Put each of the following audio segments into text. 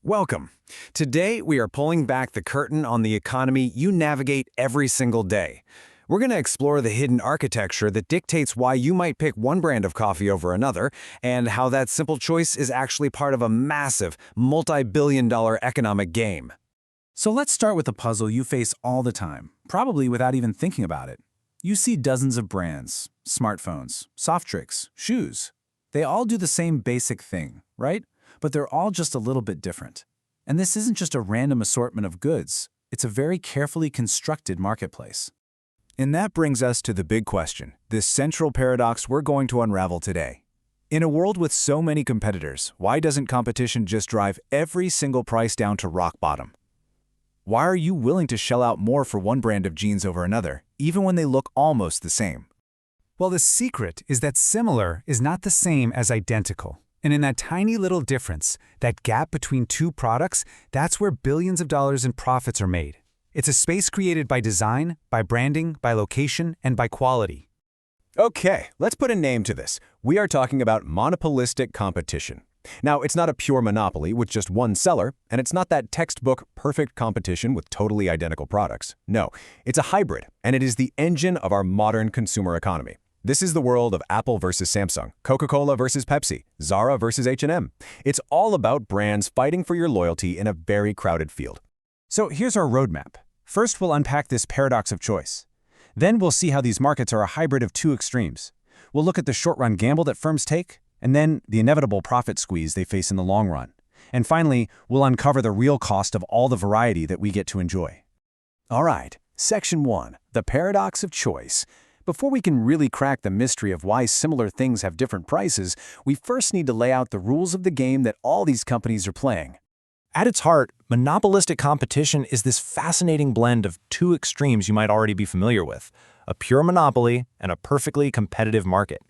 Welcome. Today, we are pulling back the curtain on the economy you navigate every single day. We're going to explore the hidden architecture that dictates why you might pick one brand of coffee over another, and how that simple choice is actually part of a massive, multi-billion-dollar economic game. So let's start with a puzzle you face all the time, probably without even thinking about it. You see dozens of brands, smartphones, soft drinks, shoes. They all do the same basic thing, right? But they're all just a little bit different. And this isn't just a random assortment of goods. It's a very carefully constructed marketplace. And that brings us to the big question, this central paradox we're going to unravel today. In a world with so many competitors, why doesn't competition just drive every single price down to rock bottom? Why are you willing to shell out more for one brand of jeans over another, even when they look almost the same? Well, the secret is that similar is not the same as identical. And in that tiny little difference, that gap between two products, that's where billions of dollars in profits are made. It's a space created by design, by branding, by location, and by quality. Okay, let's put a name to this. We are talking about monopolistic competition. Now, it's not a pure monopoly with just one seller, and it's not that textbook perfect competition with totally identical products. No, it's a hybrid, and it is the engine of our modern consumer economy. This is the world of Apple versus Samsung, Coca-Cola versus Pepsi, Zara versus H&M. It's all about brands fighting for your loyalty in a very crowded field. So here's our roadmap. First, we'll unpack this paradox of choice. Then we'll see how these markets are a hybrid of two extremes. We'll look at the short-run gamble that firms take, and then the inevitable profit squeeze they face in the long run. And finally, we'll uncover the real cost of all the variety that we get to enjoy. All right, Section 1, the paradox of choice. Before we can really crack the mystery of why similar things have different prices, we first need to lay out the rules of the game that all these companies are playing. At its heart, monopolistic competition is this fascinating blend of two extremes you might already be familiar with, a pure monopoly and a perfectly competitive market.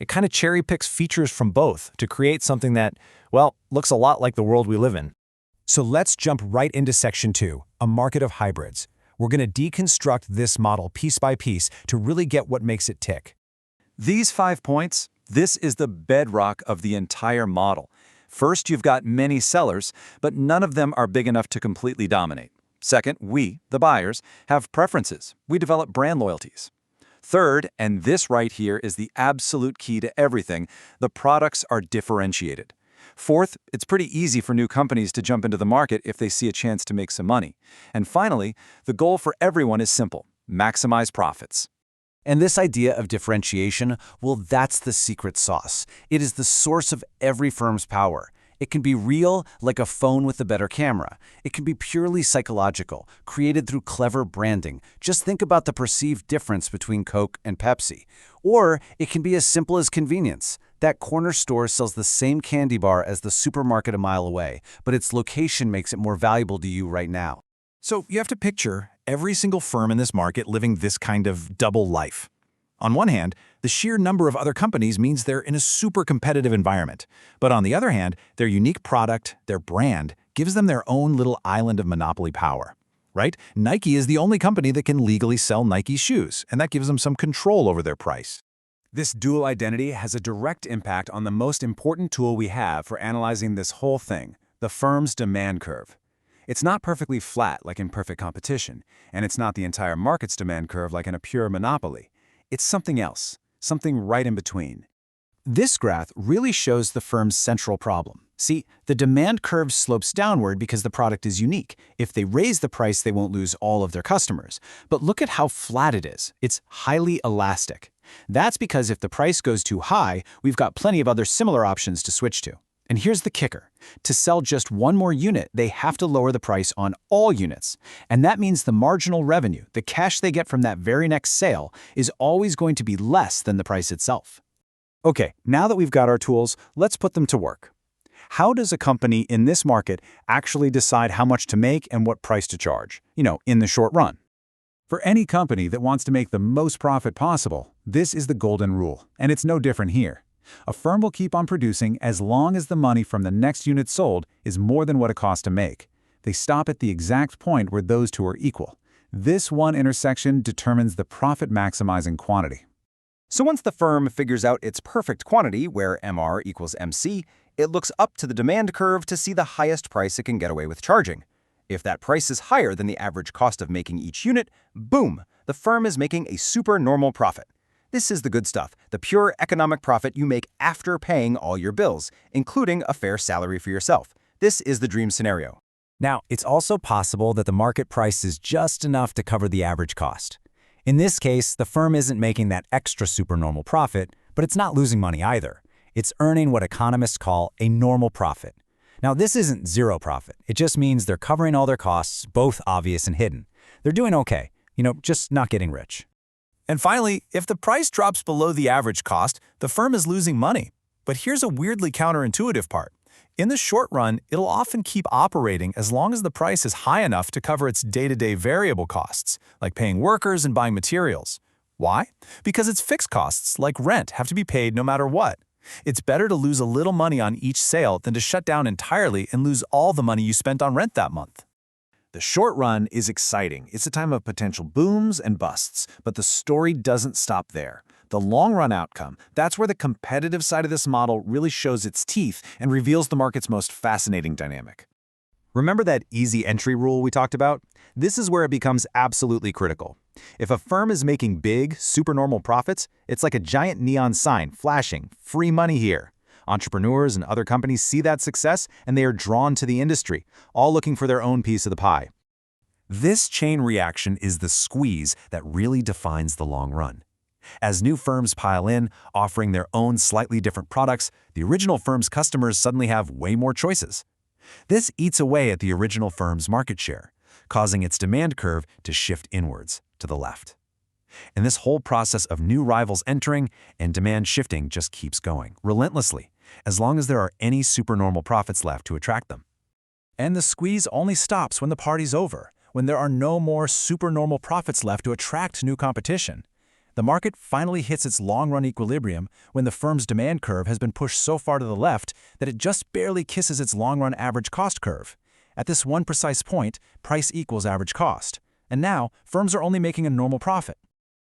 It kind of cherry-picks features from both to create something that, well, looks a lot like the world we live in. So let's jump right into Section 2, a market of hybrids. We're going to deconstruct this model piece by piece to really get what makes it tick. These 5 points, this is the bedrock of the entire model. First, you've got many sellers, but none of them are big enough to completely dominate. Second, we, the buyers, have preferences. We develop brand loyalties. Third, and this right here is the absolute key to everything, the products are differentiated. Fourth, it's pretty easy for new companies to jump into the market if they see a chance to make some money. And finally, the goal for everyone is simple: maximize profits. And this idea of differentiation, well, that's the secret sauce. It is the source of every firm's power. It can be real, like a phone with a better camera. It can be purely psychological, created through clever branding. Just think about the perceived difference between Coke and Pepsi. Or it can be as simple as convenience. That corner store sells the same candy bar as the supermarket a mile away, but its location makes it more valuable to you right now. So you have to picture every single firm in this market living this kind of double life. On one hand, the sheer number of other companies means they're in a super competitive environment. But on the other hand, their unique product, their brand, gives them their own little island of monopoly power. Right? Nike is the only company that can legally sell Nike shoes, and that gives them some control over their price. This dual identity has a direct impact on the most important tool we have for analyzing this whole thing, the firm's demand curve. It's not perfectly flat like in perfect competition, and it's not the entire market's demand curve like in a pure monopoly. It's something else, something right in between. This graph really shows the firm's central problem. See, the demand curve slopes downward because the product is unique. If they raise the price, they won't lose all of their customers. But look at how flat it is. It's highly elastic. That's because if the price goes too high, we've got plenty of other similar options to switch to. And here's the kicker. To sell just one more unit, they have to lower the price on all units. And that means the marginal revenue, the cash they get from that very next sale, is always going to be less than the price itself. Okay, now that we've got our tools, let's put them to work. How does a company in this market actually decide how much to make and what price to charge, in the short run? For any company that wants to make the most profit possible, this is the golden rule, and it's no different here. A firm will keep on producing as long as the money from the next unit sold is more than what it costs to make. They stop at the exact point where those two are equal. This one intersection determines the profit-maximizing quantity. So once the firm figures out its perfect quantity, where MR equals MC, It looks up to the demand curve to see the highest price it can get away with charging. If that price is higher than the average cost of making each unit, boom, the firm is making a supernormal profit. This is the good stuff, the pure economic profit you make after paying all your bills, including a fair salary for yourself. This is the dream scenario. Now, it's also possible that the market price is just enough to cover the average cost. In this case, the firm isn't making that extra supernormal profit, but it's not losing money either. It's earning what economists call a normal profit. Now, this isn't zero profit. It just means they're covering all their costs, both obvious and hidden. They're doing okay, just not getting rich. And finally, if the price drops below the average cost, the firm is losing money. But here's a weirdly counterintuitive part. In the short run, it'll often keep operating as long as the price is high enough to cover its day-to-day variable costs, like paying workers and buying materials. Why? Because its fixed costs, like rent, have to be paid no matter what. It's better to lose a little money on each sale than to shut down entirely and lose all the money you spent on rent that month. The short run is exciting. It's a time of potential booms and busts, but the story doesn't stop there. The long-run outcome, that's where the competitive side of this model really shows its teeth and reveals the market's most fascinating dynamic. Remember that easy entry rule we talked about? This is where it becomes absolutely critical. If a firm is making big, supernormal profits, it's like a giant neon sign flashing, "Free money here." Entrepreneurs and other companies see that success and they are drawn to the industry, all looking for their own piece of the pie. This chain reaction is the squeeze that really defines the long run. As new firms pile in, offering their own slightly different products, the original firm's customers suddenly have way more choices. This eats away at the original firm's market share, causing its demand curve to shift inwards, to the left. And this whole process of new rivals entering and demand shifting just keeps going, relentlessly, as long as there are any supernormal profits left to attract them. And the squeeze only stops when the party's over, when there are no more supernormal profits left to attract new competition. The market finally hits its long-run equilibrium when the firm's demand curve has been pushed so far to the left that it just barely kisses its long-run average cost curve. At this one precise point, price equals average cost. And now, firms are only making a normal profit.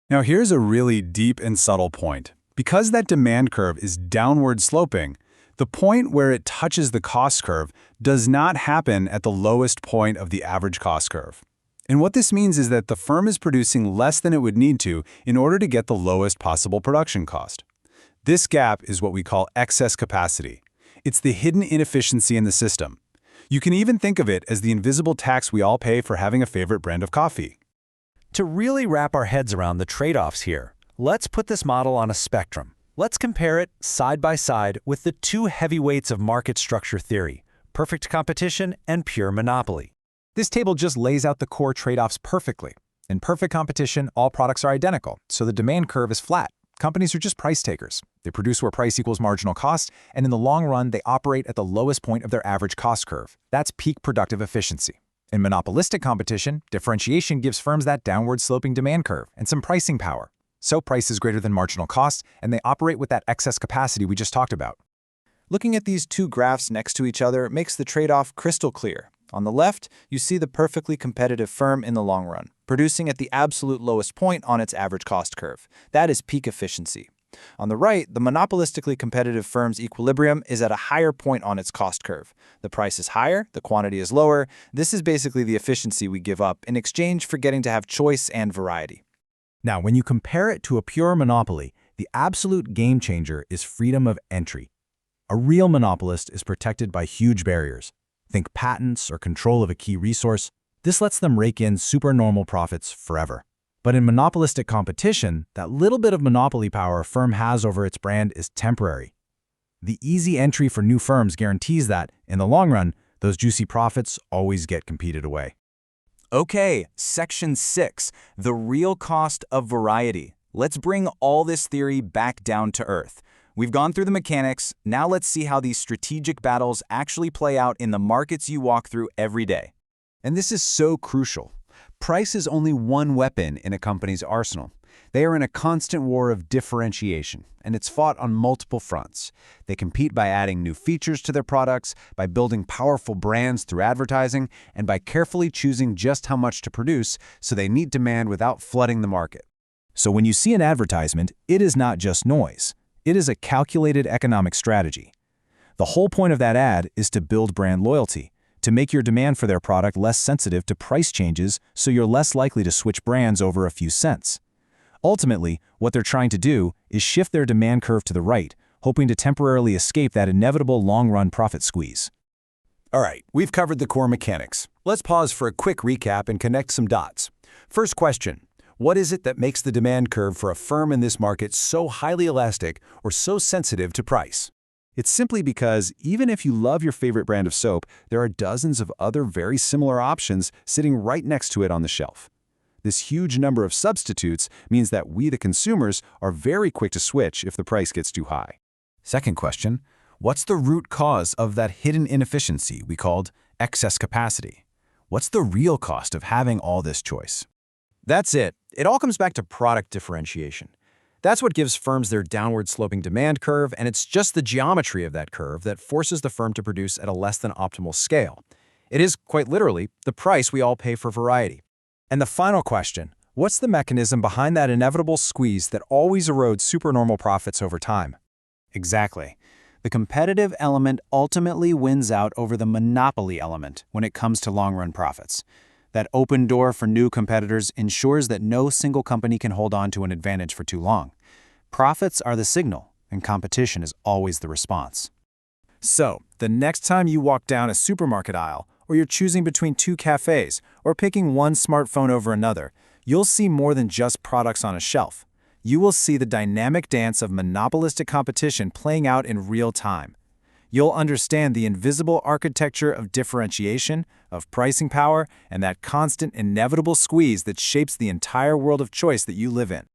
Now here's a really deep and subtle point. Because that demand curve is downward sloping, the point where it touches the cost curve does not happen at the lowest point of the average cost curve. And what this means is that the firm is producing less than it would need to in order to get the lowest possible production cost. This gap is what we call excess capacity. It's the hidden inefficiency in the system. You can even think of it as the invisible tax we all pay for having a favorite brand of coffee. To really wrap our heads around the trade-offs here, let's put this model on a spectrum. Let's compare it side by side with the two heavyweights of market structure theory, perfect competition and pure monopoly. This table just lays out the core trade-offs perfectly. In perfect competition, all products are identical, so the demand curve is flat. Companies are just price takers. They produce where price equals marginal cost, and in the long run, they operate at the lowest point of their average cost curve. That's peak productive efficiency. In monopolistic competition, differentiation gives firms that downward-sloping demand curve and some pricing power. So price is greater than marginal cost, and they operate with that excess capacity we just talked about. Looking at these two graphs next to each other makes the trade-off crystal clear. On the left, you see the perfectly competitive firm in the long run, producing at the absolute lowest point on its average cost curve. That is peak efficiency. On the right, the monopolistically competitive firm's equilibrium is at a higher point on its cost curve. The price is higher, the quantity is lower. This is basically the efficiency we give up in exchange for getting to have choice and variety. Now, when you compare it to a pure monopoly, the absolute game changer is freedom of entry. A real monopolist is protected by huge barriers. Think patents or control of a key resource. This lets them rake in supernormal profits forever. But in monopolistic competition, that little bit of monopoly power a firm has over its brand is temporary. The easy entry for new firms guarantees that, in the long run, those juicy profits always get competed away. Okay, Section 6, the real cost of variety. Let's bring all this theory back down to earth. We've gone through the mechanics, now let's see how these strategic battles actually play out in the markets you walk through every day. And this is so crucial. Price is only one weapon in a company's arsenal. They are in a constant war of differentiation, and it's fought on multiple fronts. They compete by adding new features to their products, by building powerful brands through advertising, and by carefully choosing just how much to produce so they meet demand without flooding the market. So when you see an advertisement, it is not just noise. It is a calculated economic strategy. The whole point of that ad is to build brand loyalty, to make your demand for their product less sensitive to price changes so you're less likely to switch brands over a few cents. Ultimately, what they're trying to do is shift their demand curve to the right, hoping to temporarily escape that inevitable long-run profit squeeze. All right, we've covered the core mechanics. Let's pause for a quick recap and connect some dots. First question, what is it that makes the demand curve for a firm in this market so highly elastic or so sensitive to price? It's simply because even if you love your favorite brand of soap, there are dozens of other very similar options sitting right next to it on the shelf. This huge number of substitutes means that we, the consumers, are very quick to switch if the price gets too high. Second question, what's the root cause of that hidden inefficiency we called excess capacity? What's the real cost of having all this choice? That's it. It all comes back to product differentiation. That's what gives firms their downward-sloping demand curve, and it's just the geometry of that curve that forces the firm to produce at a less than optimal scale. It is, quite literally, the price we all pay for variety. And the final question, what's the mechanism behind that inevitable squeeze that always erodes supernormal profits over time? Exactly. The competitive element ultimately wins out over the monopoly element when it comes to long-run profits. That open door for new competitors ensures that no single company can hold on to an advantage for too long. Profits are the signal, and competition is always the response. So, the next time you walk down a supermarket aisle, or you're choosing between two cafes, or picking one smartphone over another, you'll see more than just products on a shelf. You will see the dynamic dance of monopolistic competition playing out in real time. You'll understand the invisible architecture of differentiation, of pricing power, and that constant, inevitable squeeze that shapes the entire world of choice that you live in.